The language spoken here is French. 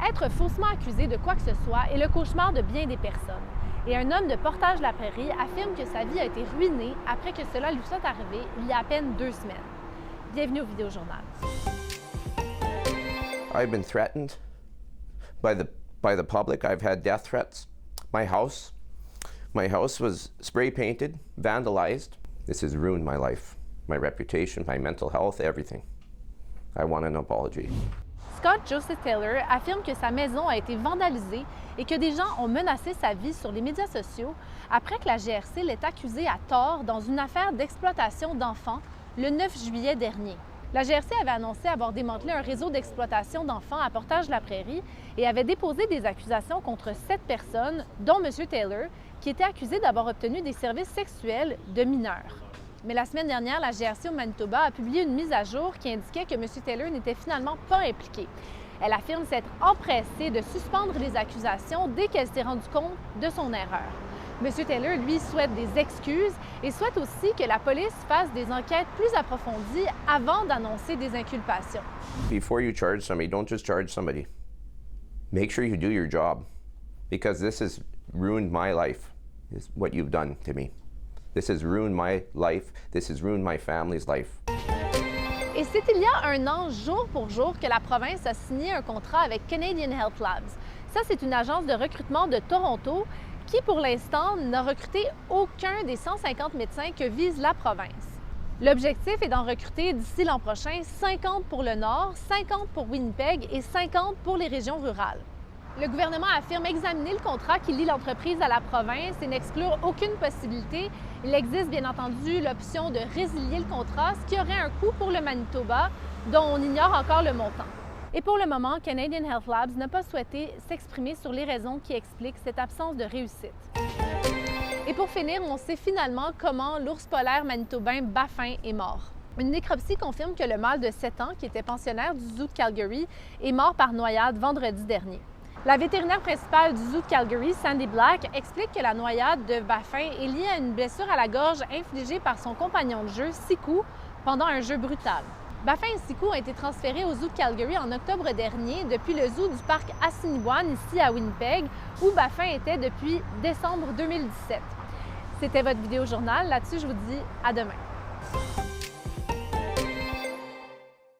Être faussement accusé de quoi que ce soit est le cauchemar de bien des personnes. Et un homme de Portage-la-Prairie affirme que sa vie a été ruinée après que cela lui soit arrivé il y a à peine 2 semaines. Bienvenue au Vidéojournal. I've been threatened by the public. I've had death threats. My house was spray painted, vandalized. This has ruined my life, my reputation, my mental health, everything. I want an apology. Scott Joseph Taylor affirme que sa maison a été vandalisée et que des gens ont menacé sa vie sur les médias sociaux après que la GRC l'ait accusé à tort dans une affaire d'exploitation d'enfants le 9 juillet dernier. La GRC avait annoncé avoir démantelé un réseau d'exploitation d'enfants à Portage-la-Prairie et avait déposé des accusations contre 7 personnes, dont M. Taylor, qui était accusé d'avoir obtenu des services sexuels de mineurs. Mais la semaine dernière, la GRC au Manitoba a publié une mise à jour qui indiquait que M. Taylor n'était finalement pas impliqué. Elle affirme s'être empressée de suspendre les accusations dès qu'elle s'est rendue compte de son erreur. M. Taylor, lui, souhaite des excuses et souhaite aussi que la police fasse des enquêtes plus approfondies avant d'annoncer des inculpations. Before you charge somebody, don't just charge somebody. Make sure you do your job, because this has ruined my life, is what you've done to me. This has ruined my life. This has ruined my family's life. Et c'est il y a un an, jour pour jour, que la province a signé un contrat avec Canadian Health Labs. Ça, c'est une agence de recrutement de Toronto qui, pour l'instant, n'a recruté aucun des 150 médecins que vise la province. L'objectif est d'en recruter d'ici l'an prochain 50 pour le Nord, 50 pour Winnipeg et 50 pour les régions rurales. Le gouvernement affirme examiner le contrat qui lie l'entreprise à la province et n'exclure aucune possibilité. Il existe bien entendu l'option de résilier le contrat, ce qui aurait un coût pour le Manitoba, dont on ignore encore le montant. Et pour le moment, Canadian Health Labs n'a pas souhaité s'exprimer sur les raisons qui expliquent cette absence de réussite. Et pour finir, on sait finalement comment l'ours polaire manitobain Baffin est mort. Une nécropsie confirme que le mâle de 7 ans, qui était pensionnaire du zoo de Calgary, est mort par noyade vendredi dernier. La vétérinaire principale du zoo de Calgary, Sandy Black, explique que la noyade de Baffin est liée à une blessure à la gorge infligée par son compagnon de jeu, Siku, pendant un jeu brutal. Baffin et Siku ont été transférés au zoo de Calgary en octobre dernier depuis le zoo du parc Assiniboine, ici à Winnipeg, où Baffin était depuis décembre 2017. C'était votre Vidéojournal. Là-dessus, je vous dis à demain.